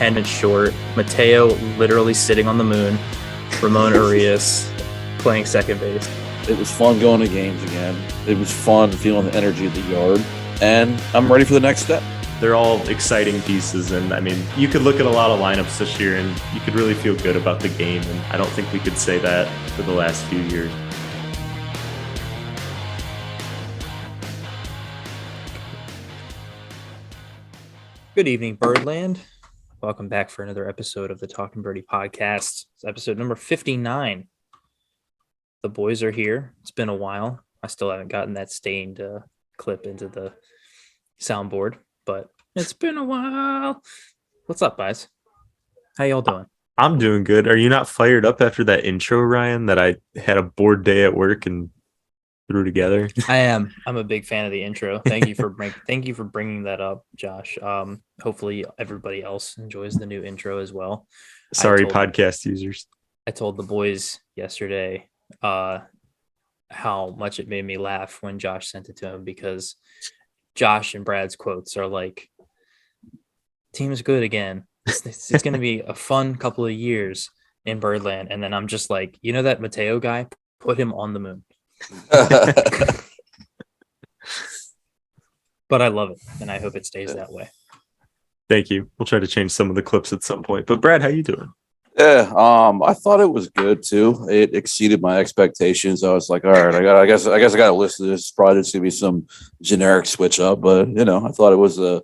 independent short, Mateo literally sitting on the moon, Ramon Urias playing second base. It was fun going to games again. It was fun feeling the energy of the yard, and I'm ready for the next step. They're all exciting pieces, and I mean, you could look at a lot of lineups this year and you could really feel good about the game, and I don't think we could say that for the last few years. Good evening, Birdland. Welcome back for another episode of the Talking Birdie podcast. It's episode number 59. The boys are here. It's been a while. I still haven't gotten that stained clip into the soundboard, but it's been a while. What's up, guys? How y'all doing? I'm doing good. Are you not fired up after that intro, Ryan, that I had a bored day at work and threw together? I am. I'm a big fan of the intro. Thank you for bringing that up, Josh. Hopefully everybody else enjoys the new intro as well. Sorry, podcast users. I told the boys yesterday how much it made me laugh when Josh sent it to him, because Josh and Brad's quotes are like, team's good again. It's going to be a fun couple of years in Birdland. And then I'm just like, you know, that Mateo guy, put him on the moon. But I love it, and I hope it stays that way. Thank you. We'll try to change some of the clips at some point. But Brad, how you doing? Yeah, I thought it was good too. It exceeded my expectations. I was like, all right, I guess I got to listen to this. Probably just gonna be some generic switch up, but you know, I thought it was a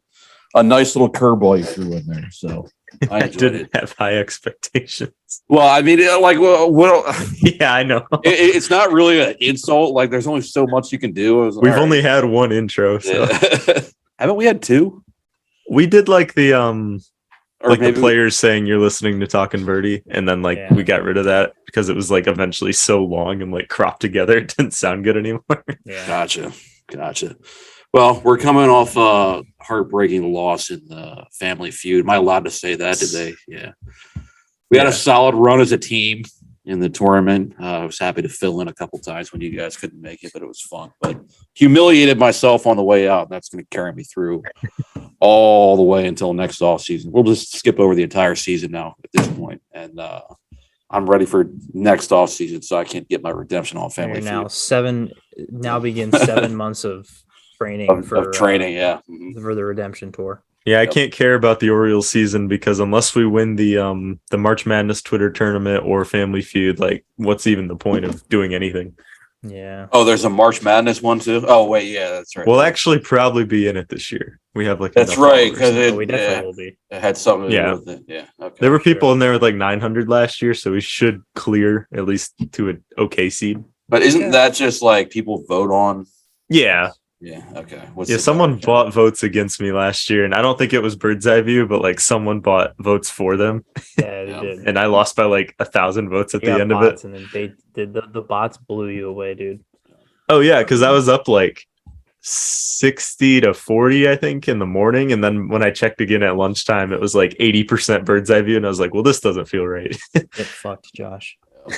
nice little curveball you threw in there. So I didn't have high expectations. Well, I mean, yeah, I know. It's not really an insult. Like, there's only so much you can do. We've only had one intro, so haven't we had two? We did like the the players saying you're listening to Talkin' Birdie, and then we got rid of that because it was like eventually so long and like cropped together it didn't sound good anymore. Yeah. Gotcha. Well, we're coming off a heartbreaking loss in the Family Feud. Am I allowed to say that today? Yeah. We had a solid run as a team in the tournament. I was happy to fill in a couple times when you guys couldn't make it, but it was fun. But humiliated myself on the way out. And that's going to carry me through all the way until next off season. We'll just skip over the entire season now at this point. And I'm ready for next off season, so I can't get my redemption on Family Feud. Now begins 7 months of training for the redemption tour. Yeah, I can't care about the Orioles season because unless we win the March Madness Twitter tournament or Family Feud, like what's even the point of doing anything? Yeah. Oh, there's a March Madness one too. Oh wait, yeah, that's right. We'll actually probably be in it this year. We have that's right, because we definitely will be. It had something to do with it. Yeah. Okay. There were people in there with like 900 last year, so we should clear at least to an okay seed. But isn't that just like people vote on? Yeah. Yeah. Okay. Someone bought votes against me last year, and I don't think it was Bird's Eye View, but like someone bought votes for them. Yeah, they did. And I lost by like 1,000 votes at the end of it. And then they did the bots blew you away, dude. Oh yeah, because I was up like 60 to 40, I think, in the morning, and then when I checked again at lunchtime, it was like 80% Bird's Eye View, and I was like, "Well, this doesn't feel right." Get fucked, Josh.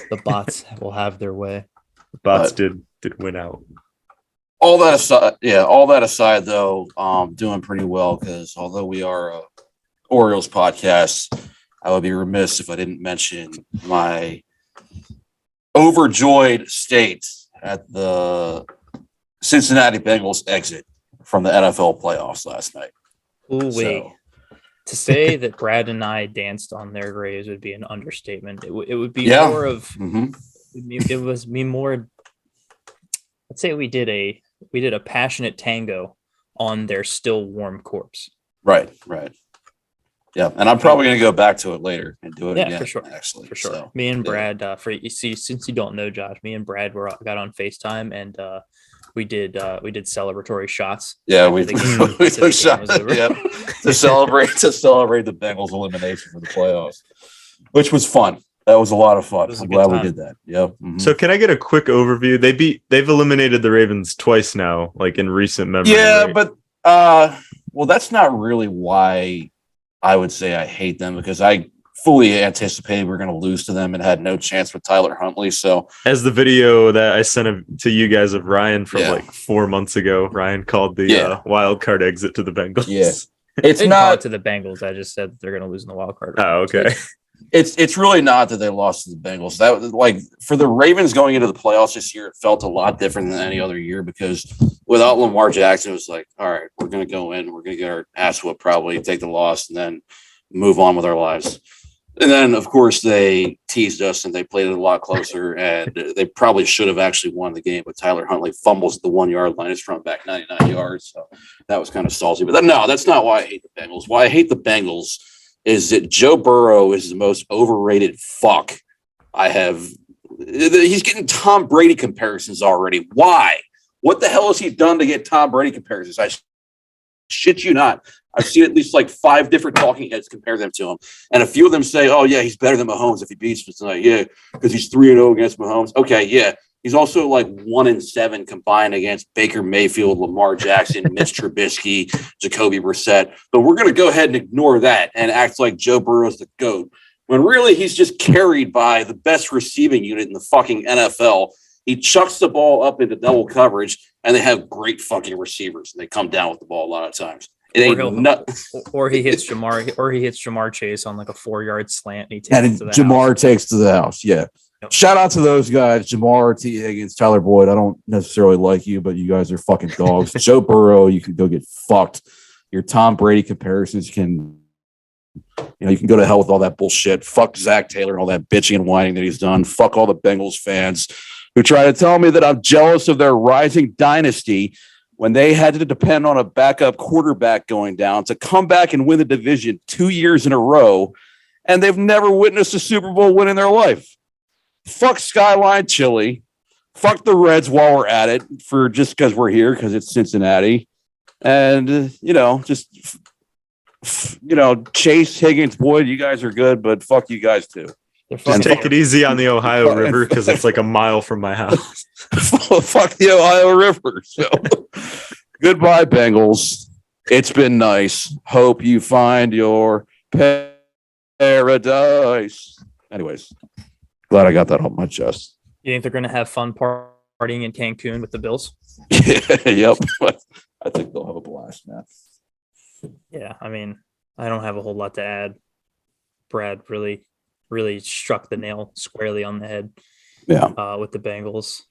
The bots will have their way. The bots did win out. All that aside, though, doing pretty well because although we are a Orioles podcast, I would be remiss if I didn't mention my overjoyed state at the Cincinnati Bengals exit from the NFL playoffs last night. To say that Brad and I danced on their graves would be an understatement. It would be more of. Mm-hmm. It was me more. Let's say we did a passionate tango on their still warm corpse. Right. Yeah, and I'm probably going to go back to it later and do it again. For sure. Actually, for sure. So, me and Brad, since you don't know Josh, me and Brad got on FaceTime and we did celebratory shots. Yeah, we took shots. Yeah, to celebrate the Bengals elimination for the playoffs, which was fun. That was a lot of fun. I'm glad we did that. Yep. Mm-hmm. So can I get a quick overview? They've eliminated the Ravens twice now, like in recent memory. Yeah, right? But well, that's not really why I would say I hate them, because I fully anticipated we were going to lose to them and had no chance with Tyler Huntley. So as the video that I sent to you guys of Ryan from like 4 months ago, Ryan called the wild card exit to the Bengals. Yeah. It's didn't call it not. to the Bengals. I just said they're going to lose in the wild card. Oh, okay. It's really not that they lost to the Bengals. That like for the Ravens going into the playoffs this year, it felt a lot different than any other year because without Lamar Jackson, it was like, all right, we're going to go in, we're going to get our ass whooped, probably take the loss, and then move on with our lives. And then, of course, they teased us and they played it a lot closer, and they probably should have actually won the game. But Tyler Huntley fumbles at the 1 yard line, it's run back 99 yards, so that was kind of salty. But no, that's not why I hate the Bengals. Why I hate the Bengals is that Joe Burrow is the most overrated fuck I have. He's getting Tom Brady comparisons already. Why? What the hell has he done to get Tom Brady comparisons? I shit you not. I've seen at least like 5 different talking heads compare them to him. And a few of them say, oh, yeah, he's better than Mahomes if he beats him tonight. Yeah, because he's 3-0 against Mahomes. Okay, yeah. He's also like 1-7 combined against Baker Mayfield, Lamar Jackson, Mitch Trubisky, Jacoby Brissett. But we're going to go ahead and ignore that and act like Joe Burrow's the GOAT, when really he's just carried by the best receiving unit in the fucking NFL. He chucks the ball up into double coverage, and they have great fucking receivers. And they come down with the ball a lot of times. It ain't or he hits Jamar Chase on like a 4-yard slant, and he takes it to the Jamar house. takes to the house. Yeah. Yep. Shout out to those guys, Jamar, T. Higgins, Tyler Boyd. I don't necessarily like you, but you guys are fucking dogs. Joe Burrow, you can go get fucked. Your Tom Brady comparisons can, you can go to hell with all that bullshit. Fuck Zach Taylor and all that bitching and whining that he's done. Fuck all the Bengals fans who try to tell me that I'm jealous of their rising dynasty when they had to depend on a backup quarterback going down to come back and win the division 2 years in a row, and they've never witnessed a Super Bowl win in their life. Fuck Skyline Chili. Fuck the Reds while we're at it just because we're here because it's Cincinnati. And, Chase, Higgins, Boyd, you guys are good, but fuck you guys too. Just take it easy on the Ohio River because it's like a mile from my house. Fuck the Ohio River. So, goodbye, Bengals. It's been nice. Hope you find your paradise. Anyways, glad I got that off my chest. You think they're going to have fun partying in Cancun with the Bills? Yep. I think they'll have a blast, man. Yeah, I mean, I don't have a whole lot to add. Brad really struck the nail squarely on the head. Yeah. With the Bengals.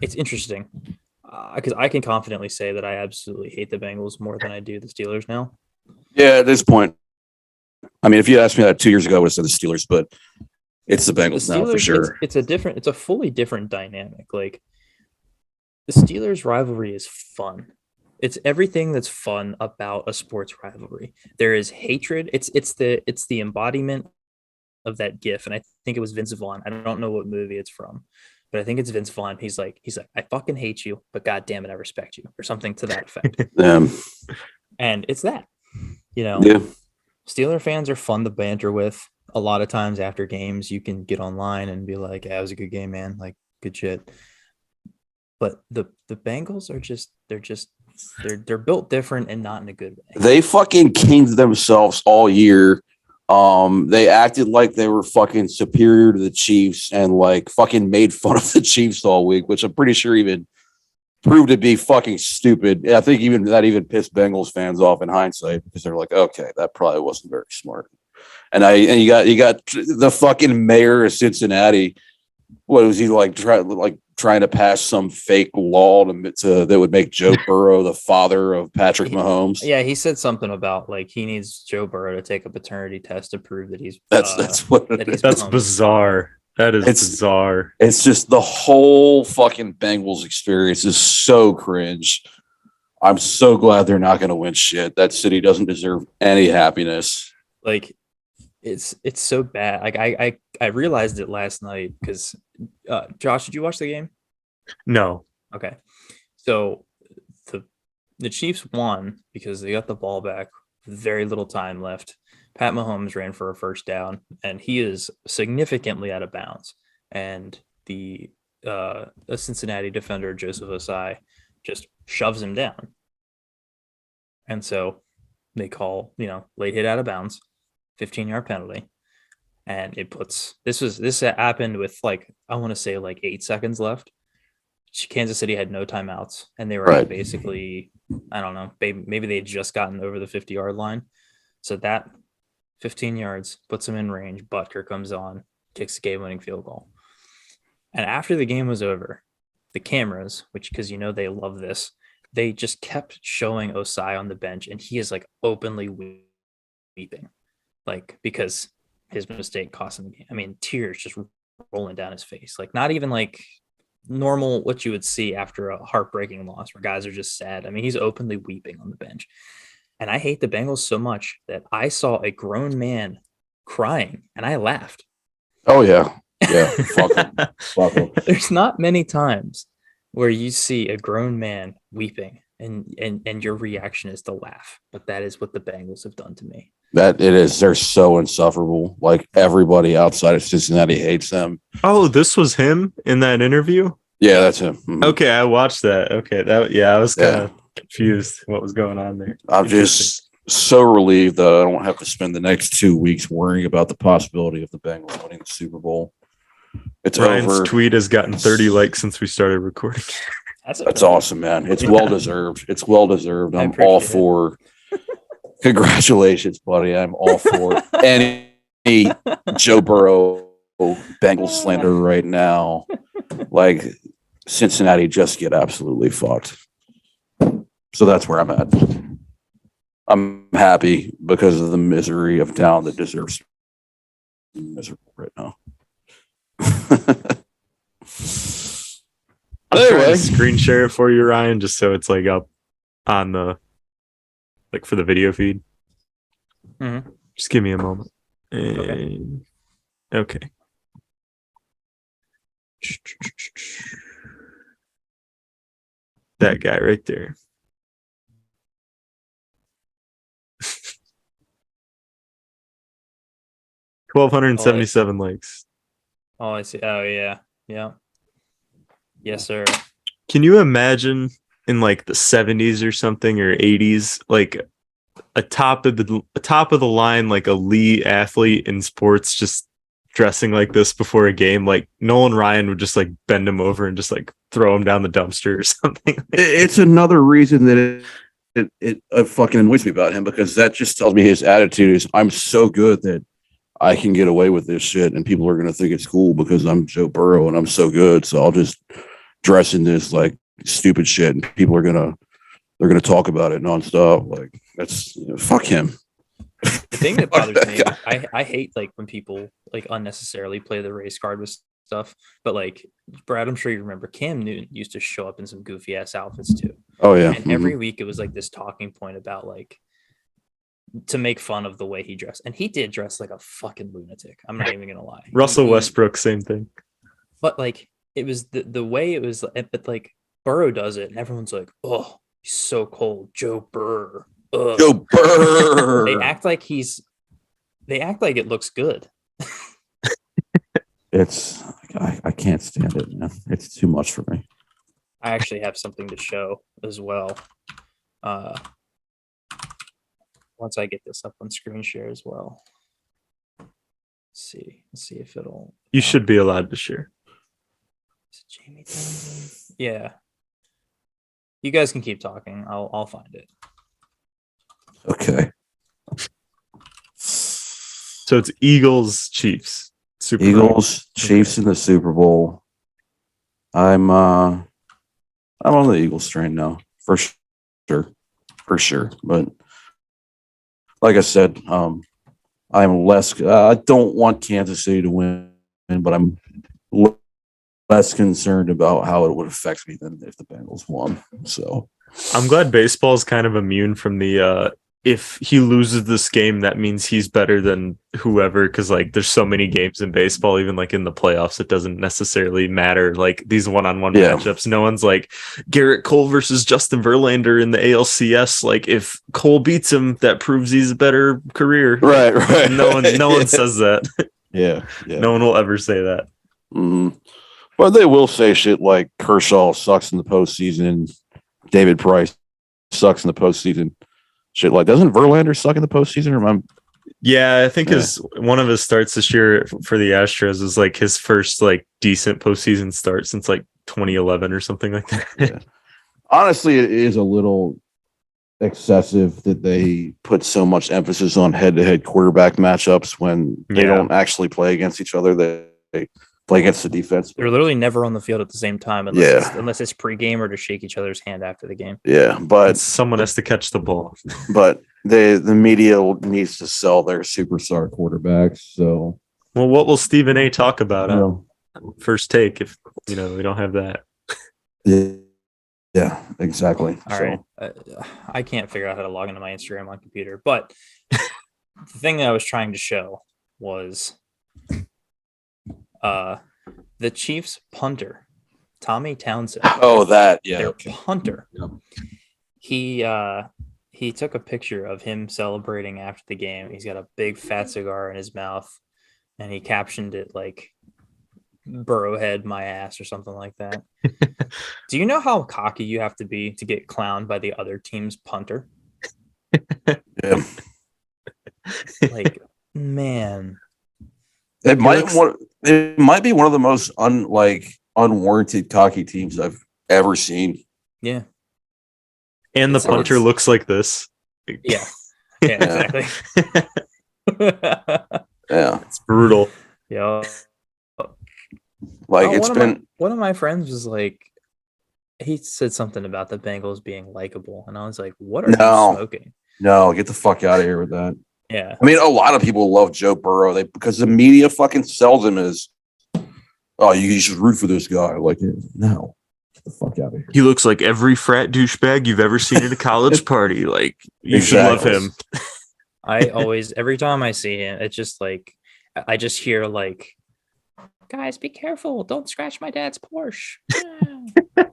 It's interesting because I can confidently say that I absolutely hate the Bengals more than I do the Steelers now. Yeah, at this point. I mean, if you asked me that 2 years ago, I would have said the Steelers, but it's the Bengals now for sure. It's a fully different dynamic. Like the Steelers rivalry is fun. It's everything that's fun about a sports rivalry. There is hatred. It's the embodiment of that GIF, and I think it was Vince Vaughn. I don't know what movie it's from, but I think it's Vince Vaughn. He's like, I fucking hate you, but god damn it, I respect you, or something to that effect. And it's that, Yeah. Steeler fans are fun to banter with. A lot of times after games, you can get online and be like, "Yeah, it was a good game, man. Like, good shit." But the Bengals are they're built different and not in a good way. They fucking kinged themselves all year. They acted like they were fucking superior to the Chiefs and like fucking made fun of the Chiefs all week, which I'm pretty sure even proved to be fucking stupid. I think even pissed Bengals fans off in hindsight because they're like, okay, that probably wasn't very smart. And you got the fucking mayor of Cincinnati. What was he like? Trying to pass some fake law that would make Joe Burrow the father of Patrick Mahomes. Yeah, he said something about like he needs Joe Burrow to take a paternity test to prove that he's that's bizarre. That is bizarre. It's just the whole fucking Bengals experience is so cringe. I'm so glad they're not going to win shit. That city doesn't deserve any happiness. Like it's so bad. Like I realized it last night because Josh, did you watch the game? No. Okay. So the Chiefs won because they got the ball back with very little time left. Pat Mahomes ran for a first down, and he is significantly out of bounds. And the Cincinnati defender, Joseph Osai, just shoves him down. And so they call, late hit out of bounds, 15-yard penalty. And it puts this happened with I want to say 8 seconds left. Kansas City had no timeouts, and they were Right. basically, I don't know, maybe they had just gotten over the 50-yard line. So that 15 yards puts them in range. Butker comes on, kicks the game-winning field goal. And after the game was over, the cameras, which because they love this, they just kept showing Osai on the bench, and he is like openly weeping, like because his mistake cost him the game. I mean, tears just rolling down his face, like not even like normal what you would see after a heartbreaking loss where guys are just sad. I mean, he's openly weeping on the bench. And I hate the Bengals so much that I saw a grown man crying and I laughed. Oh yeah. Yeah. Fuck him. Fuck him. There's not many times where you see a grown man weeping and your reaction is to laugh. But that is what the Bengals have done to me. That it is. They're so insufferable. Like everybody outside of Cincinnati hates them. Oh, this was him in that interview? Yeah, that's him. Mhm. Okay, I watched that. Okay, I was kind of confused what was going on there. I'm just so relieved that I don't have to spend the next 2 weeks worrying about the possibility of the Bengals winning the Super Bowl. It's Ryan's over. tweet has gotten 30 likes since we started recording. That's awesome, man. It's well deserved. It's well deserved. I'm all for. Congratulations, buddy. I'm all for any Joe Burrow Bengals slander right now. Like Cincinnati just get absolutely fucked. So that's where I'm at. I'm happy because of the misery of town that deserves to be miserable right now. I'm trying Anyway. to screen share it for you, Ryan, just so it's like up on the for the video feed. Mm-hmm. Just give me a moment. And, okay. That guy right there. $1,277 likes. Oh, I see. Oh, yeah. Yeah. Yes, sir. Can you imagine in like the 70s or something or 80s, like a top of the line, like elite athlete in sports just dressing like this before a game? Like Nolan Ryan would just like bend him over and just like throw him down the dumpster or something. It's another reason that it fucking annoys me about him, because that just tells me his attitude is, I'm so good that I can get away with this shit and people are going to think it's cool because I'm Joe Burrow and I'm so good. So I'll just dress in this like stupid shit and people are they're going to talk about it nonstop. Like that's fuck him. The thing that bothers me, I hate like when people like unnecessarily play the race card with stuff, but like Brad, I'm sure you remember Cam Newton used to show up in some goofy ass outfits too. Oh yeah. And every week it was like this talking point about like to make fun of the way he dressed. And he did dress like a fucking lunatic. I'm not even going to lie. Russell Westbrook, same thing. But like it was the way it was, but like Burrow does it and everyone's like, oh, he's so cold. Joe Burr. Ugh. Joe Burr. They act like it looks good. It's I can't stand it, man. It's too much for me. I actually have something to show as well. Once I get this up on screen share as well. Let's see if it'll. You should be allowed to share. Is it Jamie Townsend? Yeah. You guys can keep talking. I'll find it. Okay. So it's Eagles, Chiefs. Super Bowl. Eagles, Chiefs in the Super Bowl. I'm on the Eagles train now, for sure. But like I said, I'm less. I don't want Kansas City to win, but I'm less concerned about how it would affect me than if the Bengals won. So I'm glad baseball is kind of immune from the if he loses this game, that means he's better than whoever, because like there's so many games in baseball, even like in the playoffs, it doesn't necessarily matter. Like these one-on-one matchups, no one's like Garrett Cole versus Justin Verlander in the ALCS. Like if Cole beats him, that proves he's a better career. Right. No one says that. Yeah. No one will ever say that. Mm-hmm. But they will say shit like Kershaw sucks in the postseason, David Price sucks in the postseason. Shit, like doesn't Verlander suck in the postseason? Or yeah, I think one of his starts this year for the Astros was like his first like decent postseason start since like 2011 or something like that. Yeah. Honestly, it is a little excessive that they put so much emphasis on head-to-head quarterback matchups when they don't actually play against each other. They play against the defense. They're literally never on the field at the same time unless it's pregame or to shake each other's hand after the game. Yeah, but someone has to catch the ball. But the media needs to sell their superstar quarterbacks. So, well, what will Stephen A. talk about on First Take if we don't have that? Yeah, exactly. All right. I can't figure out how to log into my Instagram on computer, but the thing that I was trying to show was the Chiefs punter, Tommy Townsend. Oh, that, yeah. Their punter. Yep. He took a picture of him celebrating after the game. He's got a big fat cigar in his mouth, and he captioned it like Burrowhead my ass or something like that. Do you know how cocky you have to be to get clowned by the other team's punter? Yeah. Like, man. It might be one of the most unwarranted cocky teams I've ever seen. Yeah. And the punter looks like this. Yeah. Yeah, exactly. Yeah. It's brutal. Yeah. Like one of my friends was like, he said something about the Bengals being likable, and I was like, "What are you smoking?" No, get the fuck out of here with that. Yeah, I mean, a lot of people love Joe Burrow because the media fucking sells him as, oh, you should root for this guy. Like, no, get the fuck out of here. He looks like every frat douchebag you've ever seen at a college party. Like, you should love him. I always, every time I see him, it's just like I just hear like, guys, be careful. Don't scratch my dad's Porsche.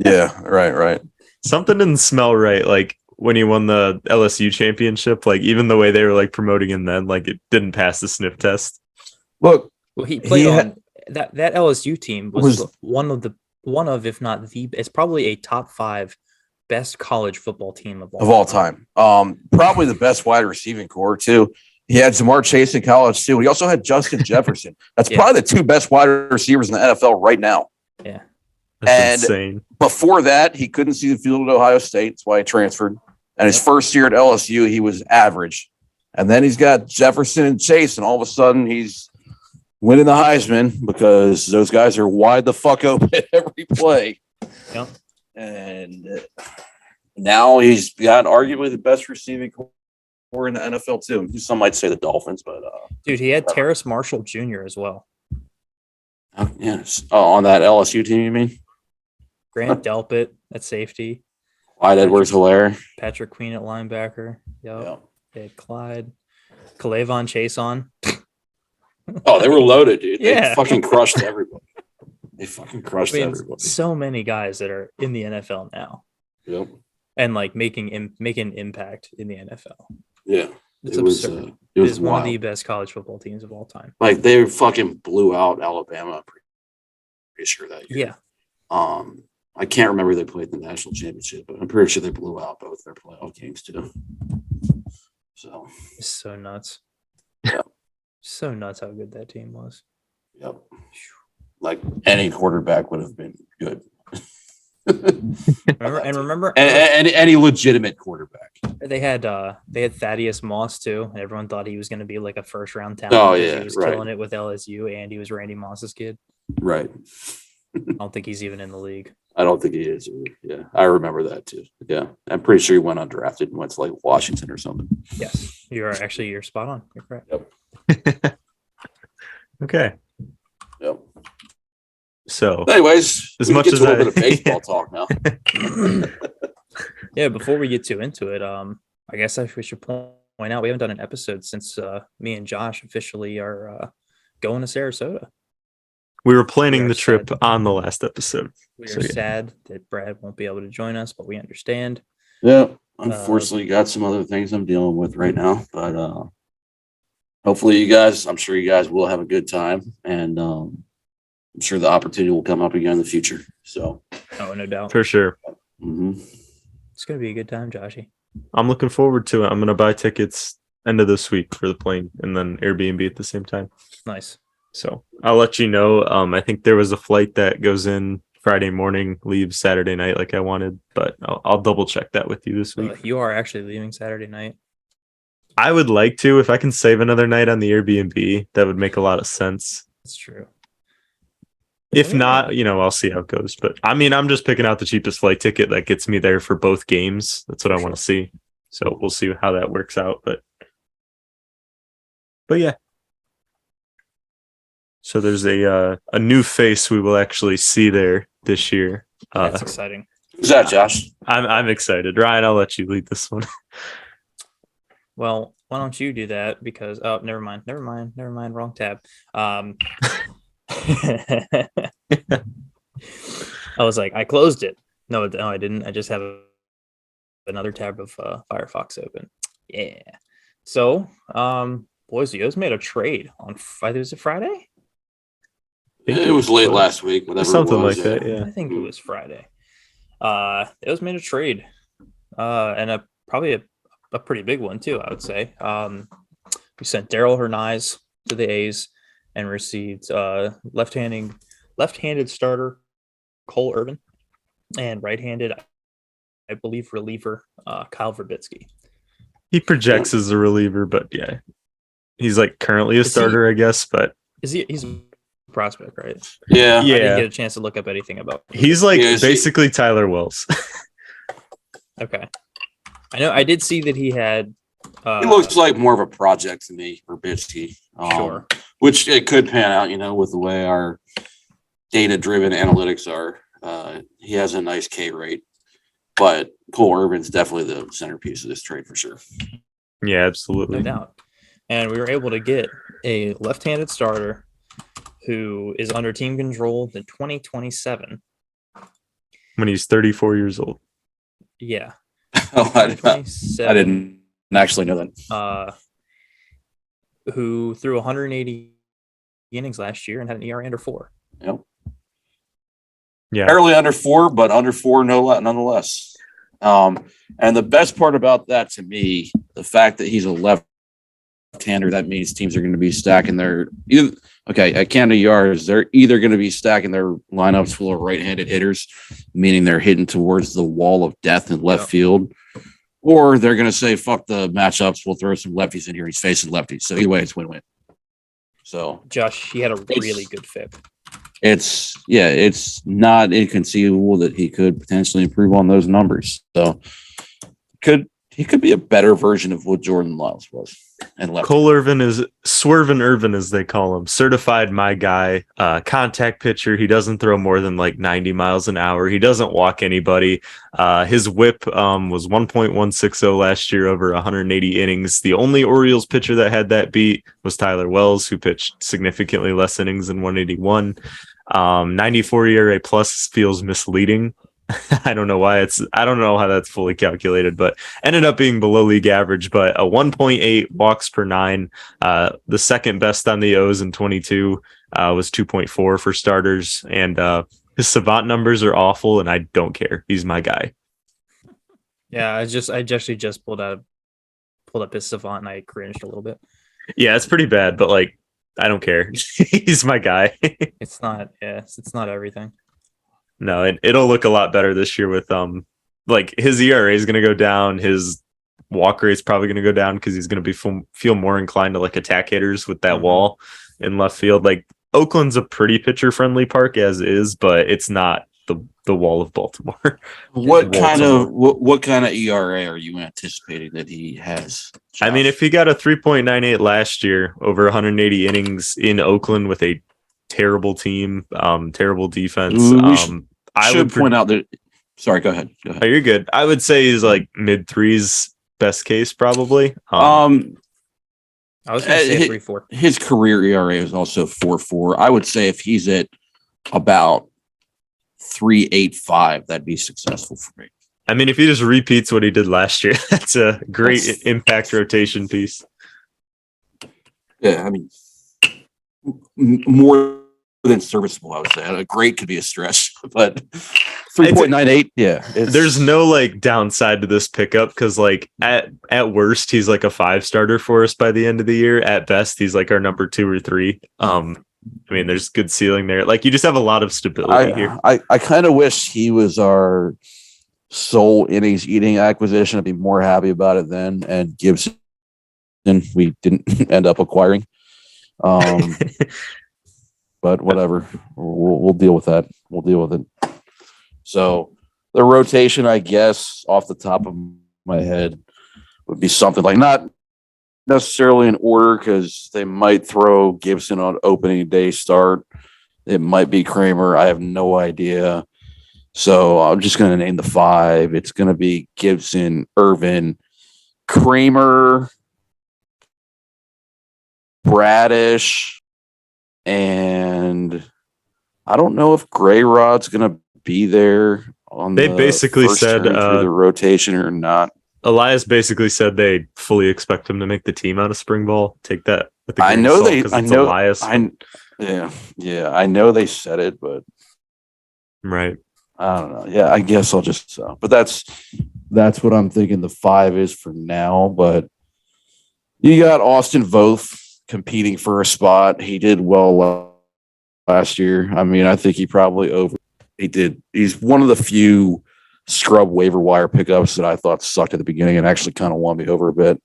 Yeah, right. Something didn't smell right. Like when he won the LSU championship, like even the way they were like promoting him then, like it didn't pass the sniff test. Look, well, he played on that LSU team was one of, if not the, it's probably a top 5 best college football team of all time. Probably the best wide receiving core too. He had Jamar Chase in college too. He also had Justin Jefferson. That's probably the 2 best wide receivers in the NFL right now. Yeah. That's insane. Before that, he couldn't see the field at Ohio State. That's why he transferred. And his first year at LSU, he was average. And then he's got Jefferson and Chase, and all of a sudden he's winning the Heisman because those guys are wide the fuck open every play. Yep. And now he's got arguably the best receiving core in the NFL too. Some might say the Dolphins, but dude, he had Terrace Marshall Jr. as well. Yes. On that LSU team, you mean? Grant Delpit at safety. Clyde Edwards-Helaire. Patrick Queen at linebacker. Yep. They had Clyde. Kalavon Chase on. Oh, they were loaded, dude. Yeah. They fucking crushed everybody. Everybody. So many guys that are in the NFL now. Yep. And like making impact in the NFL. Yeah. It's absurd. It was one of the best college football teams of all time. Like they fucking blew out Alabama. I'm pretty sure that year. Yeah. I can't remember who they played in the national championship, but I'm pretty sure they blew out both their playoff games too. So it's so nuts. Yeah. So nuts how good that team was. Yep. Like any quarterback would have been good. remember any legitimate quarterback. They had Thaddeus Moss too, and everyone thought he was going to be like a first round talent. Oh yeah, he was killing it with LSU, and he was Randy Moss's kid. Right. I don't think he's even in the league. I don't think he is either. Yeah, I remember that too. Yeah, I'm pretty sure he went undrafted and went to like Washington or something. Yes, you're spot on. You're correct. Yep. Okay. Yep. So, anyways, as much as a little bit of baseball talk now. Yeah, before we get too into it, I guess we should point out we haven't done an episode since me and Josh officially are going to Sarasota. We were planning the trip on the last episode. We are sad that Brad won't be able to join us, but we understand. Yeah, unfortunately, got some other things I'm dealing with right now, but hopefully, I'm sure you guys will have a good time, and I'm sure the opportunity will come up again in the future. So, no doubt, for sure. Mm-hmm. It's gonna be a good time, Joshy. I'm looking forward to it. I'm gonna buy tickets end of this week for the plane, and then Airbnb at the same time. Nice. So I'll let you know. I think there was a flight that goes in Friday morning, leave Saturday night like I wanted, but I'll double check that with you this week. You are actually leaving Saturday night. I would like to, if I can save another night on the Airbnb, that would make a lot of sense. That's true. If not, I'll see how it goes. But I mean, I'm just picking out the cheapest flight ticket that gets me there for both games. That's what I want to see. So we'll see how that works out. But yeah. So there's a new face we will actually see there this year. That's exciting. Who's that, Josh? I'm excited. Ryan, I'll let you lead this one. Well, why don't you do that? Because never mind. Wrong tab. I was like, I closed it. No, I didn't. I just have another tab of Firefox open. Yeah. So, boys, you guys made a trade on Friday. Was it Friday? It was late last week. Whatever Something it was, like that. Yeah. I think it was Friday. It was made a trade, and probably a pretty big one too, I would say. We sent Daryl Hernandez to the A's and received left-handed starter Cole Irvin and right-handed, I believe, reliever Kyle Verbitsky. He projects as a reliever, but yeah, he's like currently a starter, I guess. But he's a prospect, right? Yeah. I didn't get a chance to look up anything about him. He's like basically Tyler Wells. Okay. I know I did see that he had. He looks like more of a project to me, Verbitsky. Sure. Which it could pan out, with the way our data-driven analytics are. He has a nice K rate, but Cole Irvin's definitely the centerpiece of this trade for sure. Yeah, absolutely. No doubt. And we were able to get a left-handed starter who is under team control in 2027. When he's 34 years old. Yeah. Oh, I didn't actually know that. Who threw 180 innings last year and had an ERA under 4. Yep. Yeah. Barely under 4, but under 4 nonetheless. And the best part about that to me, the fact that he's a left-hander, that means teams are going to be stacking their at Canada Yards, they're either going to be stacking their lineups full of right-handed hitters, meaning they're hitting towards the wall of death in left field, or they're going to say, fuck the matchups, we'll throw some lefties in here. He's facing lefties. So either way, it's win-win. So Josh, he had a really good FIP. It's not inconceivable that he could potentially improve on those numbers. So he could be a better version of what Jordan Lyles was. And left. Cole Irvin is Swervin' Irvin, as they call him, certified my guy, contact pitcher. He doesn't throw more than like 90 miles an hour. He doesn't walk anybody. His whip was 1.160 last year over 180 innings. The only Orioles pitcher that had that beat was Tyler Wells, who pitched significantly less innings than 181. 94 ERA plus feels misleading. I don't know how that's fully calculated, but ended up being below league average, but a 1.8 walks per 9. The second best on the O's in 22 was 2.4 for starters. And his savant numbers are awful, and I don't care. He's my guy. Yeah, I actually just pulled up his savant and I cringed a little bit. Yeah, it's pretty bad, but like, I don't care. He's my guy. It's not everything. No, and it'll look a lot better this year with like his ERA is going to go down. His walk rate is probably going to go down because he's going to feel more inclined to like attack hitters with that wall in left field. Like Oakland's a pretty pitcher friendly park as is, but it's not the wall of Baltimore. What kind of ERA are you anticipating that he has, Josh? I mean, if he got a 3.98 last year over 180 innings in Oakland with a terrible team, terrible defense. I should point out that. Sorry, go ahead. Oh, you're good. I would say he's like mid threes, best case probably. I was going to say 3.4. His career ERA is also 4.4. I would say if he's at about 3.85, that'd be successful for me. I mean, if he just repeats what he did last year, that's a great impact rotation piece. Yeah, I mean, more than serviceable, I would say. A great could be a stretch, but 3.98, yeah. There's no like downside to this pickup because like at worst he's like a 5 starter for us by the end of the year. At best he's like our number 2 or 3. I mean, there's good ceiling there. Like you just have a lot of stability here. I kind of wish he was our sole innings eating acquisition. I'd be more happy about it then. And Gibson, we didn't end up acquiring. But whatever, we'll deal with that. We'll deal with it. So the rotation, I guess, off the top of my head, would be something like not necessarily in order because they might throw Gibson on opening day start. It might be Kramer. I have no idea. So I'm just going to name the 5. It's going to be Gibson, Irvin, Kramer, Bradish, and I don't know if Gray Rod's going to be there on They basically said through the rotation or not. Elias basically said they fully expect him to make the team out of spring ball. Take that with a I grain know of salt they. 'cause I it's know. Elias. Yeah. I know they said it, but Right. I don't know. Yeah, I guess I'll just. But that's what I'm thinking. The 5 is for now. But you got Austin Voth competing for a spot. He did well last year. I mean, I think he probably He did. He's one of the few scrub waiver wire pickups that I thought sucked at the beginning and actually kind of won me over a bit.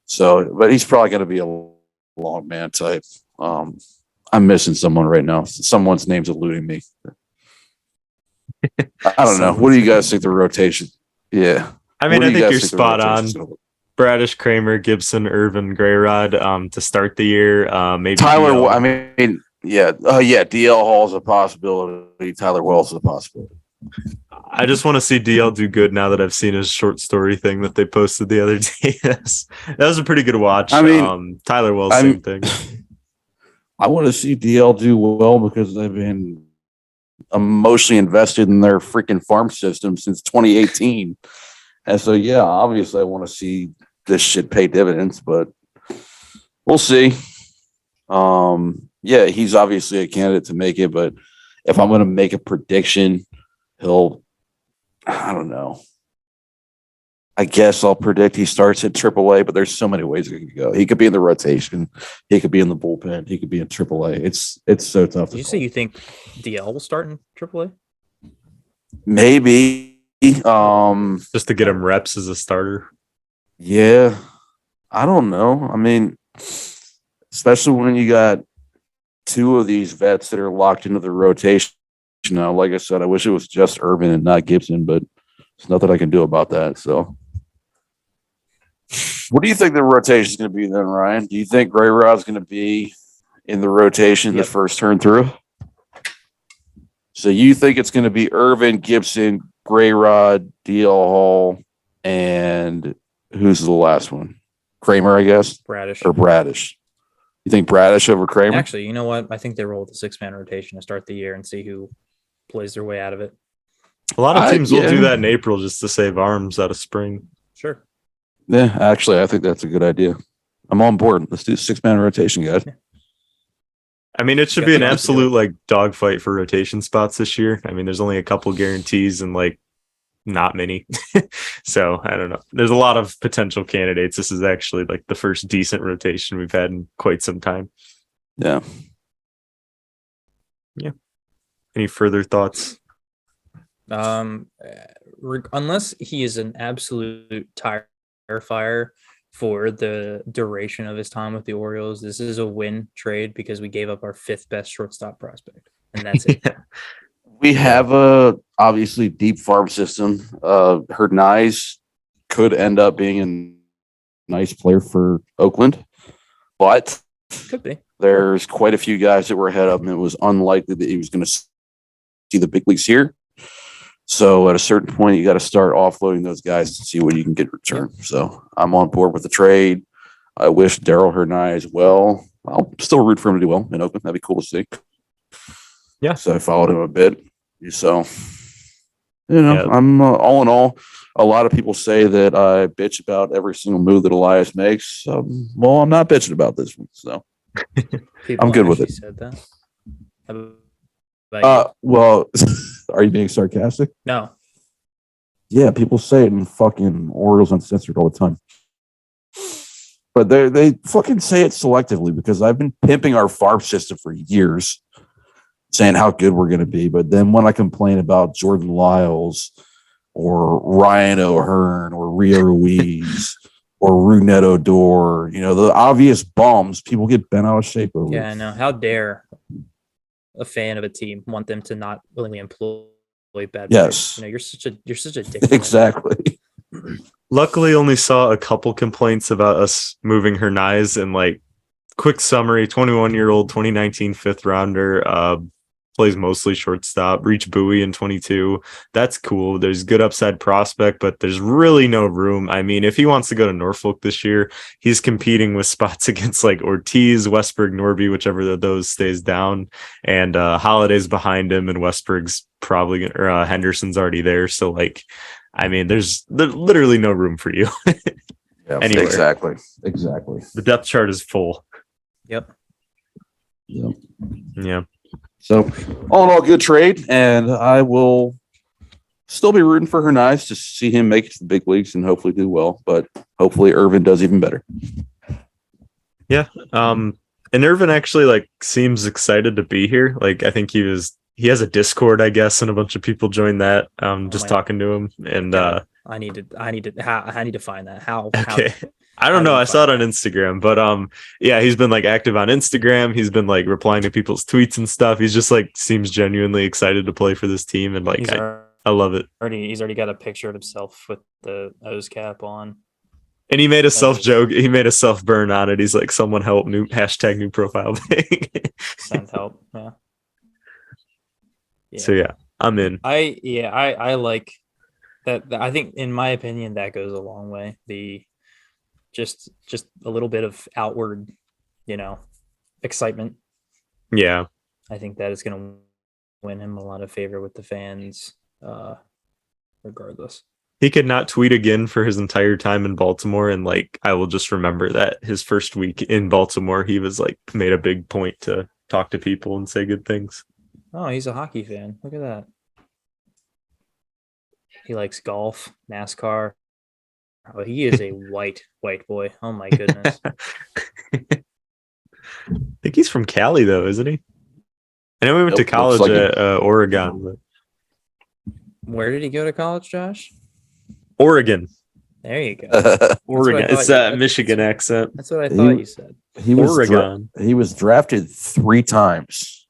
So, but he's probably going to be a long man type. I'm missing someone right now. Someone's name's eluding me. I don't know. What do you guys think the rotation? Yeah. I mean, What do I you think guys you're the spot on. rotation's gonna look? Bradish, Kramer, Gibson, Irvin, Grayrod to start the year. Maybe Tyler, DL. I mean, yeah. DL Hall's a possibility. Tyler Wells is a possibility. I just want to see DL do good now that I've seen his short story thing that they posted the other day. That was a pretty good watch. I mean, Tyler Wells, same thing. I want to see DL do well because they've been emotionally invested in their freaking farm system since 2018. And so, yeah, obviously I want to see this shit pay dividends, but we'll see. Yeah, he's obviously a candidate to make it, but if I'm going to make a prediction, I don't know. I guess I'll predict he starts at AAA, but there's so many ways it could go. He could be in the rotation. He could be in the bullpen. He could be in AAA. It's so tough. Did you say you think DL will start in AAA? Maybe. Just to get him reps as a starter. Yeah. I don't know. I mean, especially when you got 2 of these vets that are locked into the rotation. Now, like I said, I wish it was just Irvin and not Gibson, but there's nothing I can do about that. So, what do you think the rotation is going to be then, Ryan? Do you think Gray Rod's going to be in the rotation the first turn through? So you think it's going to be Irvin, Gibson, Gray Rod, DL Hall, and who's the last one? Kramer, I guess? Bradish. Or Bradish. You think Bradish over Kramer? Actually, you know what? I think they roll with a 6-man rotation to start the year and see who plays their way out of it. A lot of teams will do that in April just to save arms out of spring. Sure. Yeah, actually, I think that's a good idea. I'm on board. Let's do 6-man rotation, guys. Yeah. I mean, it should be an absolute dogfight for rotation spots this year. I mean, there's only a couple guarantees and not many. So I don't know. There's a lot of potential candidates. This is actually the first decent rotation we've had in quite some time. Yeah. Yeah. Any further thoughts? Unless he is an absolute tire fire for the duration of his time with the Orioles, this is a win trade because we gave up our 5th best shortstop prospect, and that's it. We have a obviously deep farm system. Hernandez could end up being a nice player for Oakland, but Could be. there's quite a few guys that were ahead of him. It was unlikely that he was going to see the big leagues here. So at a certain point, you got to start offloading those guys to see what you can get in return. So I'm on board with the trade. I wish Daryl Hernandez well. I'll still root for him to do well in Oakland. That'd be cool to see. Yeah. So I followed him a bit. So, I'm all in all, a lot of people say that I bitch about every single move that Elias makes. Well, I'm not bitching about this one. So I'm good with it. Said that. Well, are you being sarcastic? No. Yeah, people say it in fucking Orioles Uncensored all the time. But they fucking say it selectively because I've been pimping our farm system for years, saying how good we're going to be. But then when I complain about Jordan Lyles or Ryan O'Hearn or Rio Ruiz or Rougned Odor, the obvious bums, people get bent out of shape over. Yeah, I know. How dare a fan of a team want them to not willingly employ bad Yes. players? You're such a dick. Exactly. Luckily, only saw a couple complaints about us moving Hernaiz, and like quick summary: 21-year-old, 2019 fifth rounder, plays mostly shortstop, reached Bowie in 22. That's cool. There's good upside prospect, but there's really no room. I mean, if he wants to go to Norfolk this year, he's competing with spots against like Ortiz, Westberg, Norby, whichever of those stays down, and Holiday's behind him, and Westberg's probably Henderson's already there. So like, I mean, there's literally no room for you. Yeah, Anywhere. Exactly. The depth chart is full. Yep. Yeah. So, all in all, good trade, and I will still be rooting for Hernaiz to see him make it to the big leagues and hopefully do well. But hopefully, Irvin does even better. Yeah. And Irvin actually like seems excited to be here. Like I think he has a Discord, I guess, and a bunch of people joined that. Just talking to him, and I need to find that. How? okay. How, I don't know. do you I saw it find on Instagram, but yeah, he's been like active on Instagram. He's been like replying to people's tweets and stuff. He's just like seems genuinely excited to play for this team, and like I love it. He's already got a picture of himself with the O's cap on. And he made a self joke. He made a self burn on it. He's like, "Someone help! New profile pic." Send help. Yeah. So yeah, I'm in. I like that. I think, in my opinion, that goes a long way. Just a little bit of outward, excitement. Yeah. I think that is going to win him a lot of favor with the fans, regardless. He could not tweet again for his entire time in Baltimore, and like I will just remember that his first week in Baltimore, he was like made a big point to talk to people and say good things. Oh, he's a hockey fan. Look at that. He likes golf, NASCAR. Oh, he is a white boy. Oh my goodness. I think he's from Cali though, isn't he? I know we went to college like at Oregon. But... Where did he go to college, Josh? Oregon. There you go. Oregon. It's that Michigan accent. That's what I thought you said. He was Oregon. He was drafted 3 times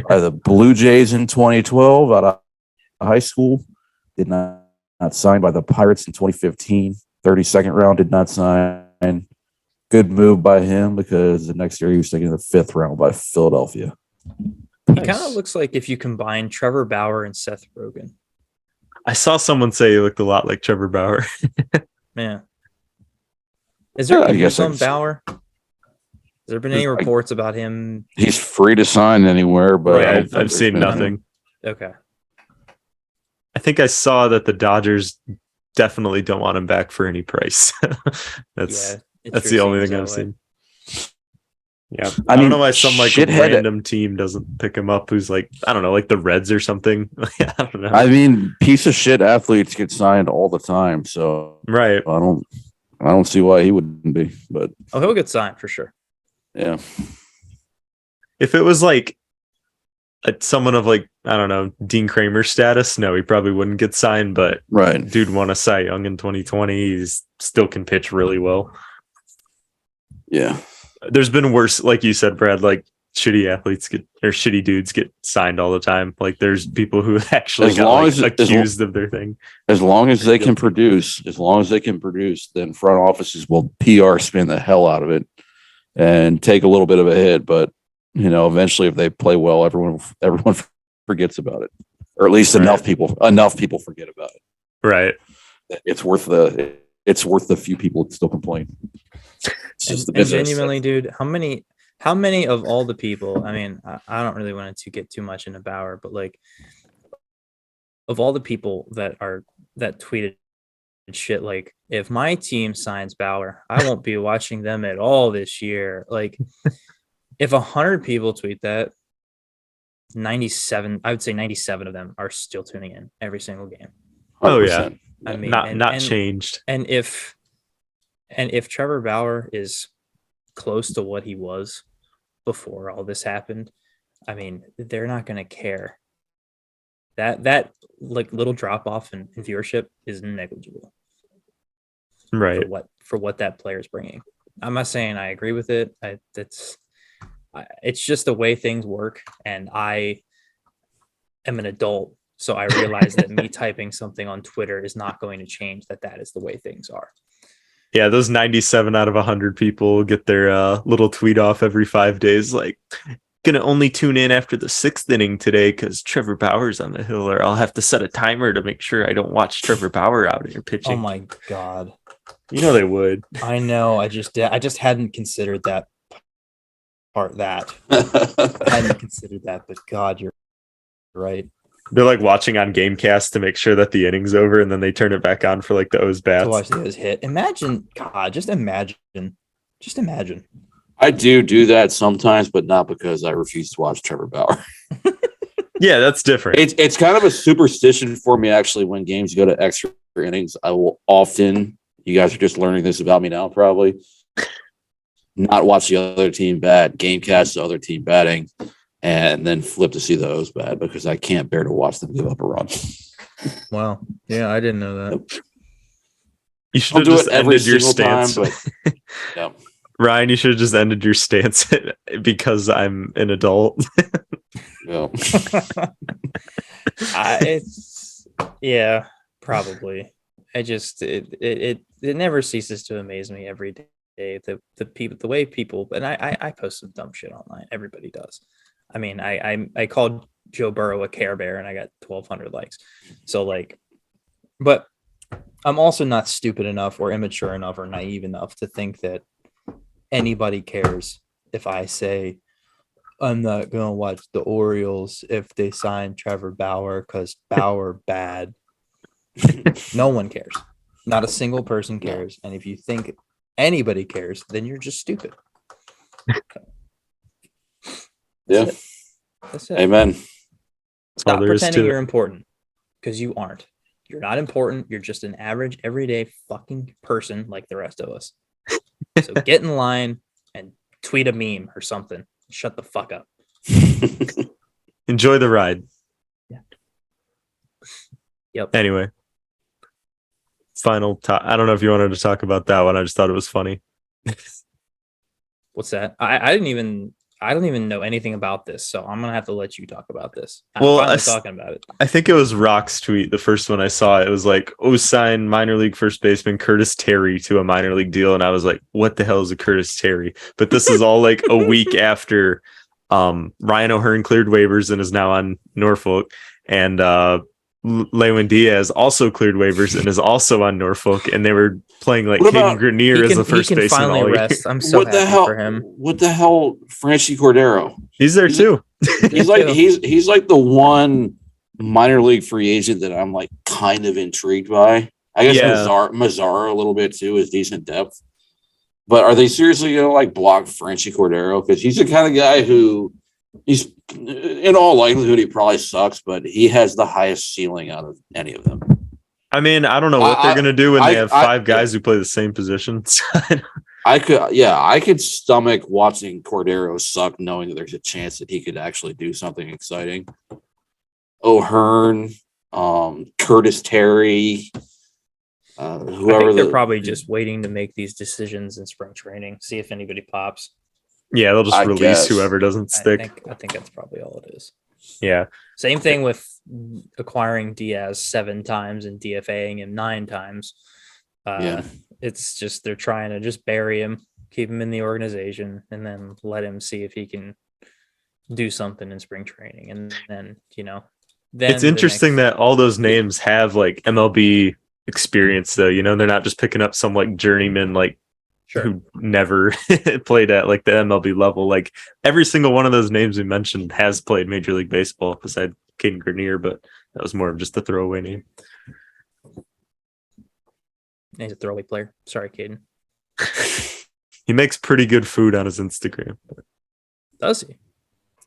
by the Blue Jays in 2012 out of high school. Did not signed by the Pirates in 2015. 32nd round, did not sign. Good move by him because the next year he was taken in the 5th round by Philadelphia. He kind of looks like if you combine Trevor Bauer and Seth Rogen. I saw someone say he looked a lot like Trevor Bauer. Yeah. Is there news on Bauer? Has there been any I- reports about him? He's free to sign anywhere, but Right, I've seen nothing. Okay. I think I saw that the Dodgers definitely don't want him back for any price. That's the only thing I've seen. Yeah, I don't know why some like random team doesn't pick him up. Who's like, I don't know, like the Reds or something. I don't know. I mean, piece of shit athletes get signed all the time, so right. I don't see why he wouldn't be. But he'll get signed for sure. Yeah. If it was like someone of like, I don't know, Dean Kramer status, no, he probably wouldn't get signed. But right, dude won a Cy Young in 2020. He's still can pitch really well. Yeah. There's been worse, like you said, Brad, like shitty dudes get signed all the time. Like there's people who actually accused of their thing. As long as they can produce, then front offices will PR spin the hell out of it and take a little bit of a hit. But eventually if they play well, everyone forgets about it. Or at least enough people forget about it. Right. It's worth the few people that still complain. And genuinely, dude, how many of all the people? I mean, I don't really want to get too much into Bauer, but like, of all the people that tweeted shit, like, if my team signs Bauer, I won't be watching them at all this year. Like, if 100 people tweet that, 97, I would say 97 of them are still tuning in every single game. 100%. Oh yeah, I mean, not changed. And if And if Trevor Bauer is close to what he was before all this happened, I mean, they're not going to care. That like little drop off in viewership is negligible Right. for what that player is bringing. I'm not saying I agree with it. It's just the way things work, and I am an adult, so I realize that me typing something on Twitter is not going to change that is the way things are. Yeah, those 97 out of 100 people get their little tweet off every 5 days, like, gonna only tune in after the 6th inning today because Trevor Bauer's on the hill, or I'll have to set a timer to make sure I don't watch Trevor Bauer out here pitching. Oh my God. You know they would. I know. I just hadn't considered that part. I hadn't considered that, but God, you're right. They're like watching on Gamecast to make sure that the inning's over, and then they turn it back on for like the O's bats. To watch the O's hit. Imagine, God, just imagine. I do that sometimes, but not because I refuse to watch Trevor Bauer. Yeah, that's different. It's kind of a superstition for me, actually, when games go to extra innings. I will often, you guys are just learning this about me now, probably, not watch the other team bat, Gamecast the other team batting, and then flip to see the O's bat because I can't bear to watch them give up a run. Wow. Yeah, I didn't know that. You should have just ended your stance. Time, but, yeah. Ryan, you should have just ended your stance because I'm an adult. Yeah. Yeah, probably. It never ceases to amaze me every day. The way people, and I post some dumb shit online. Everybody does. I mean, I called Joe Burrow a Care Bear and I got 1,200 likes. So like, but I'm also not stupid enough or immature enough or naive enough to think that anybody cares if I say I'm not gonna watch the Orioles if they sign Trevor Bauer because Bauer bad. No one cares. Not a single person cares. And if you think anybody cares, then you're just stupid. Yeah. That's it. Amen. Stop pretending you're important because you aren't. You're not important. You're just an average, everyday fucking person like the rest of us. So get in line and tweet a meme or something. Shut the fuck up. Enjoy the ride. Yeah. Yep. Anyway. Final I don't know if you wanted to talk about that one. I just thought it was funny. What's that? I don't even know anything about this, so I'm gonna have to let you talk about this. I'm talking about it. I think it was Rock's tweet, the first one I saw. It was like, signed minor league first baseman Curtis Terry to a minor league deal, and I was like, what the hell is a Curtis Terry? But this is all like a week after Ryan O'Hearn cleared waivers and is now on Norfolk, and Lewin Diaz also cleared waivers and is also on Norfolk, and they were playing like Caden Grenier as the first baseman all year. I'm so happy for him. What the hell, Franchi Cordero? He's there too. He's like the one minor league free agent that I'm like kind of intrigued by. I guess Mazzara a little bit too is decent depth. But are they seriously gonna like block Franchi Cordero? Because he's the kind of guy who he's in all likelihood he probably sucks, but he has the highest ceiling out of any of them. I mean, I don't know what they're gonna do when they have five guys who play the same positions. I could stomach watching Cordero suck, knowing that there's a chance that he could actually do something exciting. O'Hearn, Curtis Terry, whoever. I think they're probably just waiting to make these decisions in spring training, see if anybody pops. Yeah, they'll just release whoever doesn't stick. I think that's probably all it is. Yeah. Same thing with acquiring Diaz 7 times and DFAing him 9 times. It's just they're trying to just bury him, keep him in the organization, and then let him see if he can do something in spring training. And then, then it's interesting that all those names have like MLB experience, though. They're not just picking up some like journeyman who never played at like the MLB level. Like every single one of those names we mentioned has played Major League Baseball besides Caden Grenier, but that was more of just a throwaway name. He's a throwaway player. Sorry, Caden. He makes pretty good food on his Instagram. Does he?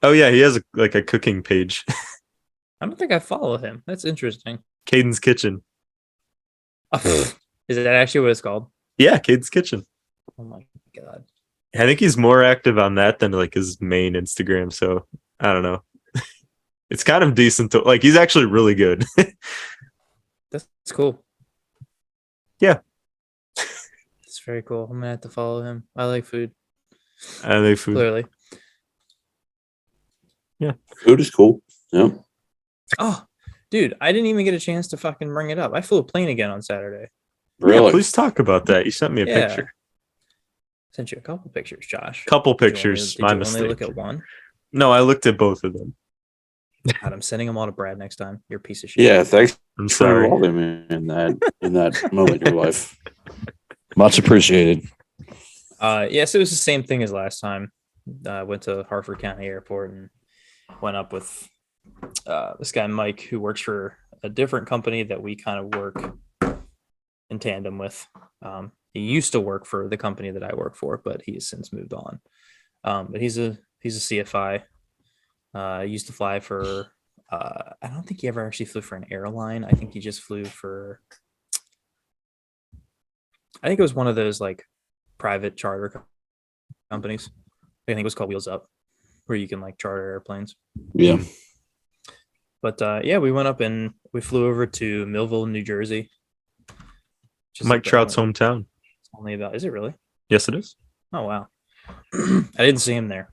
Oh yeah, he has a cooking page. I don't think I follow him. That's interesting. Caden's Kitchen. Is that actually what it's called? Yeah, Cade's Kitchen. Oh my god. I think he's more active on that than like his main Instagram. So I don't know. It's kind of decent to like. He's actually really good. That's cool. Yeah. It's very cool. I'm gonna have to follow him. I like food. I think food. Clearly. Food is cool. Yeah. Oh, dude, I didn't even get a chance to fucking bring it up. I flew a plane again on Saturday. Really? Yeah, please talk about that. You sent me a Yeah. picture. Sent you a couple pictures, Josh. Couple Did you want me to- pictures. Did My you only mistake. look at one? No, I looked at both of them. God, I'm sending them all to Brad next time. You're a piece of shit. Yeah. Thanks I'm for sorry. involving me in that moment in your life. Much appreciated. Yes, it was the same thing as last time. I went to Hartford County Airport and went up with this guy Mike, who works for a different company that we kind of work in tandem with. He used to work for the company that I work for, but he has since moved on. But he's a CFI. He used to fly for. I don't think he ever actually flew for an airline. I think he just flew for. I think it was one of those like private charter companies. I think it was called Wheels Up, where you can like charter airplanes. Yeah. But yeah, we went up and we flew over to Millville, New Jersey. Just Mike like Trout's hometown. only about. Is it really? Yes, it is. Oh wow. I didn't see him there.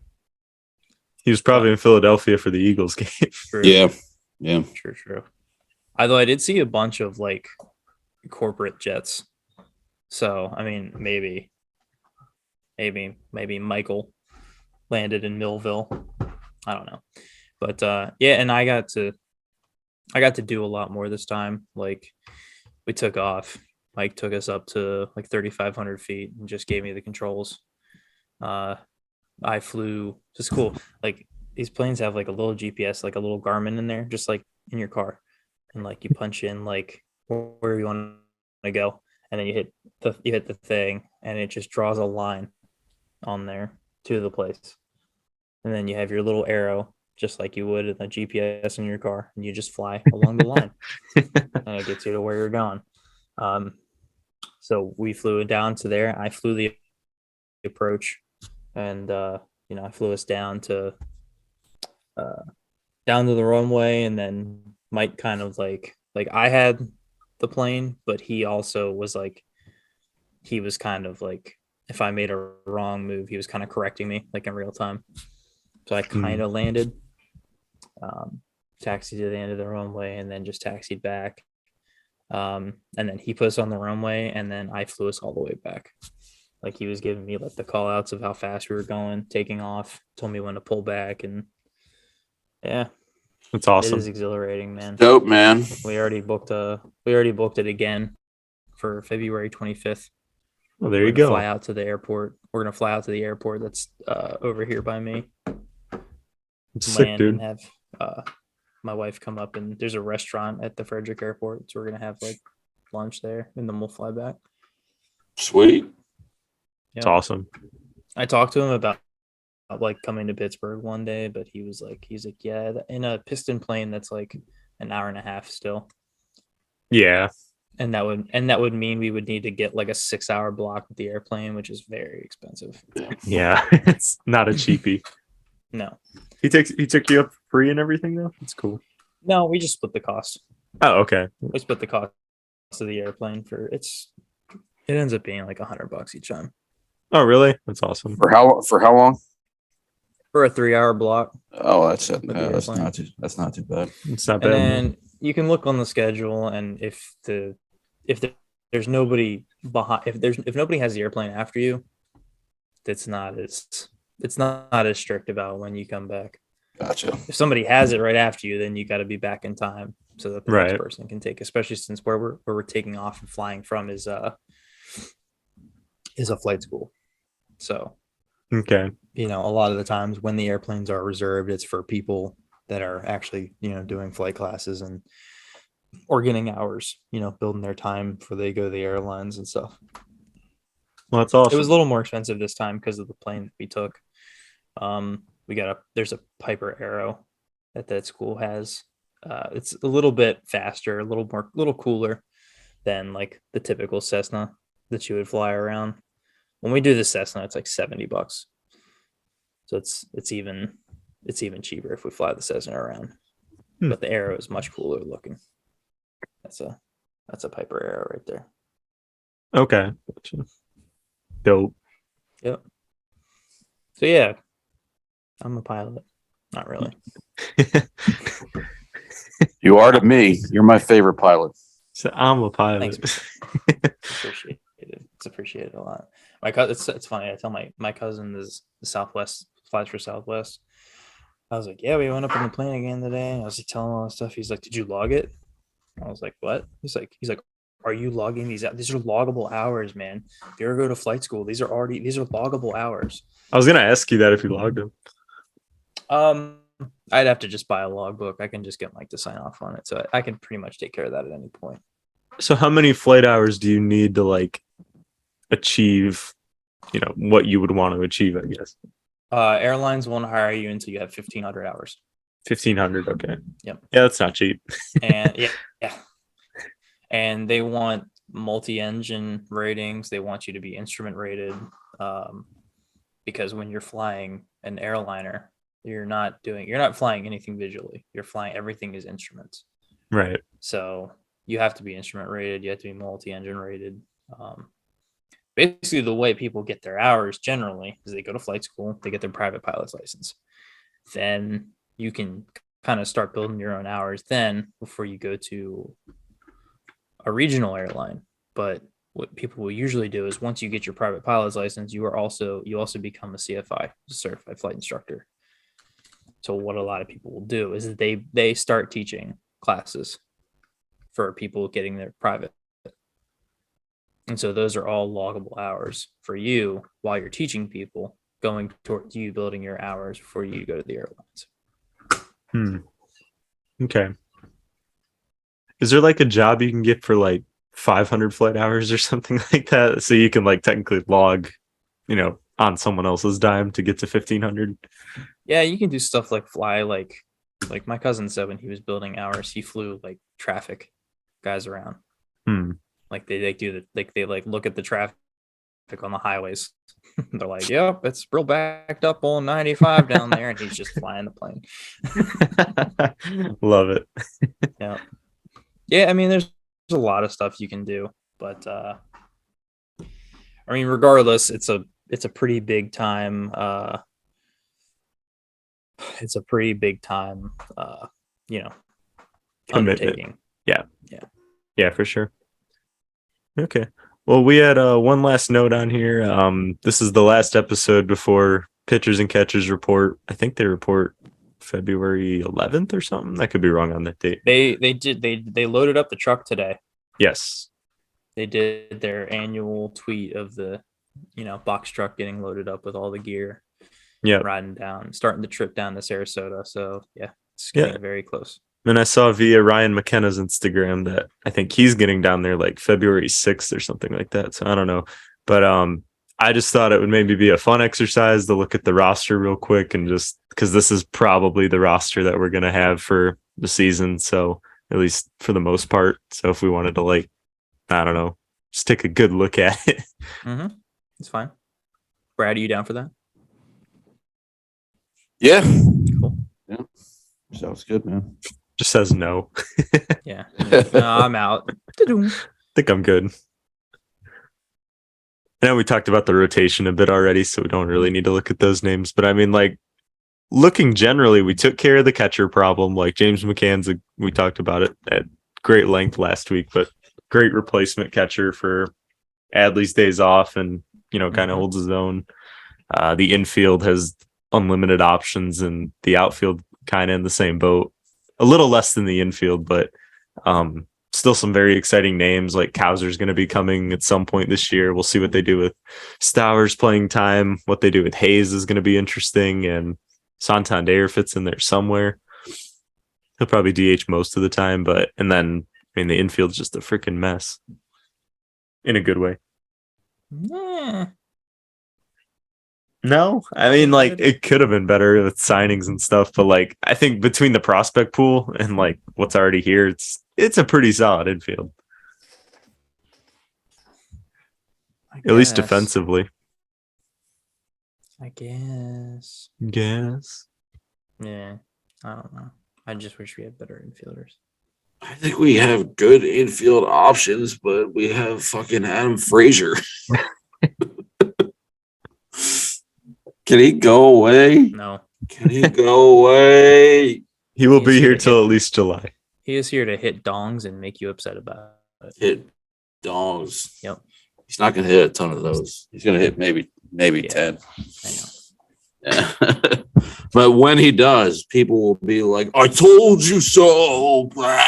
He was probably in Philadelphia for the Eagles game. True. Yeah. Yeah. True. Although I did see a bunch of like corporate jets. So I mean, maybe Michael landed in Millville. I don't know. But yeah, and I got to do a lot more this time. Like we took off. Mike took us up to like 3,500 feet and just gave me the controls. I flew. It's cool. Like these planes have like a little GPS, like a little Garmin in there, just like in your car, and like you punch in like where you want to go, and then you hit the thing, and it just draws a line on there to the place, and then you have your little arrow, just like you would in a GPS in your car, and you just fly along the line, and it gets you to where you're going. So we flew down to there. I flew the approach, and I flew us down to the runway, and then Mike kind of like I had the plane, but he also was like he was kind of like if I made a wrong move, he was kind of correcting me like in real time. So I kind of landed, taxied to the end of the runway, and then just taxied back. And then he put us on the runway, and then I flew us all the way back. Like he was giving me like the call outs of how fast we were going, taking off, told me when to pull back, and yeah, That's it awesome. is exhilarating, man. Dope, man. We already booked it again for February 25th. Well, there We're you gonna go. fly out to the airport. We're gonna fly out to the airport that's over here by me. It's sick, Land dude. and have my wife come up, and there's a restaurant at the Frederick Airport, so we're gonna have like lunch there, and then we'll fly back. Sweet. It's awesome. I talked to him about like coming to Pittsburgh one day, but he's like, yeah, in a piston plane that's like an hour and a half still, Yeah. and that would mean we would need to get like a 6-hour block with the airplane, which is very expensive. Yeah. It's not a cheapie. No, He took you up free and everything though? It's cool. no, we just split the cost. Oh, okay. We split the cost of the airplane it ends up being like $100 each time Oh, really? That's awesome. For how long? for a 3-hour block. Oh, that's the that's airplane. not too bad. It's not And bad. then you can look on the schedule, and if there's nobody behind, if nobody has the airplane after you, it's not as strict about when you come back. Gotcha. If somebody has it right after you, then you got to be back in time so that the Right. next person can take. Especially since where we're taking off and flying from is a flight school, so Okay. a lot of the times when the airplanes are reserved, it's for people that are actually doing flight classes and or getting hours, building their time before they go to the airlines and stuff. Well, that's awesome. It was a little more expensive this time because of the plane that we took. There's a Piper Arrow that school has. It's a little bit faster, a little cooler than like the typical Cessna. that you would fly around. When we do the Cessna, it's like $70. So it's even cheaper if we fly the Cessna around. But the Arrow is much cooler looking. That's a Piper Arrow right there. Okay. Gotcha. Dope. Yep. So yeah, I'm a pilot. Not really. You are to me. You're my favorite pilot. So I'm a pilot. Appreciate it. It's appreciated a lot. My cousin, it's funny. I tell my cousin is the Southwest, flies for Southwest. I was like, yeah, we went up in the plane again today. I was like telling him all this stuff. He's like, did you log it? I was like, what? He's like, are you logging these out? These are loggable hours, man. If you ever go to flight school, these are loggable hours. I was gonna ask you that if you logged them. I'd have to just buy a logbook. I can just get Mike to sign off on it, so I can pretty much take care of that at any point. So how many flight hours do you need to like achieve, what you would want to achieve, I guess? Airlines won't hire you until you have 1,500 hours. 1,500. Okay. Yep. Yeah, that's not cheap. And yeah. And they want multi-engine ratings. They want you to be instrument rated, because when you're flying an airliner, you're not flying anything visually. You're flying everything is instruments. Right. So you have to be instrument rated. You have to be multi-engine rated. Basically, the way people get their hours generally is they go to flight school, they get their private pilot's license. Then you can kind of start building your own hours then before you go to a regional airline. But what people will usually do is once you get your private pilot's license, you also become a CFI, certified flight instructor. So what a lot of people will do is they start teaching classes for people getting their private. And so those are all loggable hours for you while you're teaching people, going towards you building your hours before you go to the airlines. Okay. Is there like a job you can get for like 500 flight hours or something like that? So you can like technically log, on someone else's dime to get to 1,500? Yeah, you can do stuff like fly like my cousin said when he was building hours, he flew like traffic guys around. Like they look at the traffic on the highways. They're like, yep, it's real backed up on 95 down there, and he's just flying the plane. Love it. Yeah, I mean, there's a lot of stuff you can do, but I mean, regardless, it's a pretty big time. It's a pretty big time, undertaking. Yeah, for sure. Okay. Well, we had one last note on here. This is the last episode before pitchers and catchers report. I think they report February 11th or something. I could be wrong on that date. They loaded up the truck today. Yes. They did their annual tweet of the, box truck getting loaded up with all the gear. Yeah. Riding down, starting the trip down to Sarasota. So yeah, it's getting very close. And I saw via Ryan McKenna's Instagram that I think he's getting down there like February 6th or something like that. So I don't know. But I just thought it would maybe be a fun exercise to look at the roster real quick, and just because this is probably the roster that we're going to have for the season. So at least for the most part. So if we wanted to I don't know, just take a good look at it. It's fine. Brad, are you down for that? Yeah. Cool. Yeah. Sounds good, man. Just says no. Yeah. No, I'm out. I think I'm good. I know we talked about the rotation a bit already, so we don't really need to look at those names. But I mean, looking generally, we took care of the catcher problem. Like James McCann's, we talked about it at great length last week, but great replacement catcher for Adley's days off, and kind of holds his own. The infield has unlimited options, and the outfield kind of in the same boat. A little less than the infield, but still some very exciting names. Like Kowser's going to be coming at some point this year. We'll see what they do with Stowers playing time. What they do with Hayes is going to be interesting, and Santander fits in there somewhere. He'll probably DH most of the time, and then the infield's just a freaking mess in a good way. Yeah. No, I mean, it could have been better with signings and stuff, but I think between the prospect pool and what's already here, it's a pretty solid infield. At least guess. defensively. I guess. Yes. Yeah. I don't know. I just wish we had better infielders. I think we have good infield options, but we have fucking Adam Frazier. Can he go away? No. Can he go away? He will He be is here here to till hit. at least July. He is here to hit dongs and make you upset about it. Hit dongs. Yep. He's not going to hit a ton of those. He's going to hit maybe Yeah. 10. I know. Yeah. But when he does, people will be like, I told you so, Brad.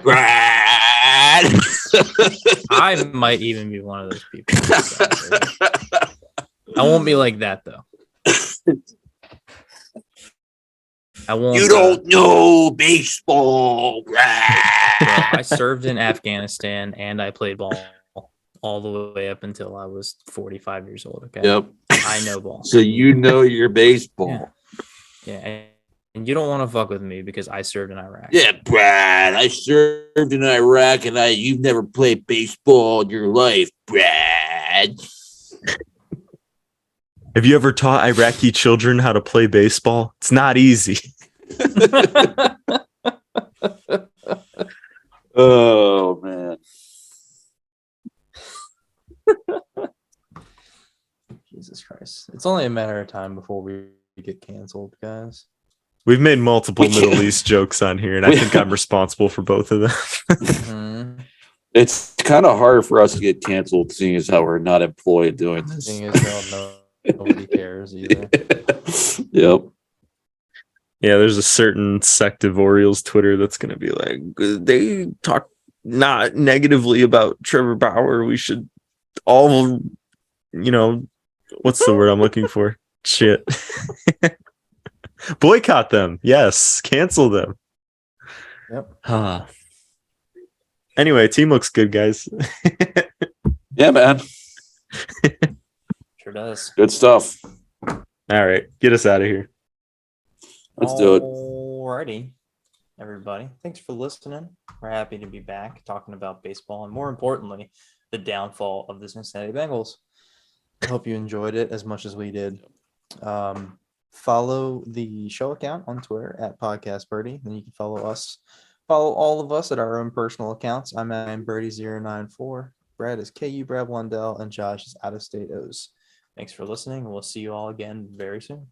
Brad. I might even be one of those people. I won't be like that though. I won't. You don't know baseball, Brad. Bro, I served in Afghanistan and I played ball all the way up until I was 45 years old. Okay. Yep. I know ball. So you know your baseball. Yeah. And you don't want to fuck with me because I served in Iraq. Yeah, Brad. I served in Iraq and you've never played baseball in your life, Brad. Have you ever taught Iraqi children how to play baseball? It's not easy. Oh man. Jesus Christ. It's only a matter of time before we get canceled, guys. We've made multiple We can't- Middle East jokes on here, and I think I'm responsible for both of them. Mhm. It's kind of hard for us to get canceled, seeing as how we're not employed doing this. Seeing as how nobody cares either. Yep. Yeah, there's a certain sect of Orioles Twitter that's going to be like, they talk not negatively about Trevor Bauer. We should all, what's the word I'm looking for? Shit. Boycott them. Yes. Cancel them. Yep. Anyway, team looks good, guys. Yeah, man. Sure does. Good stuff. All right. Get us out of here. Let's do it. Alrighty, everybody. Thanks for listening. We're happy to be back talking about baseball and, more importantly, the downfall of the Cincinnati Bengals. I hope you enjoyed it as much as we did. Follow the show account on Twitter at Podcast Birdie. Then you can follow us. Follow all of us at our own personal accounts. I'm at Birdie094. Brad is KU Brad Wandell, and Josh is Out of State O's. Thanks for listening. We'll see you all again very soon.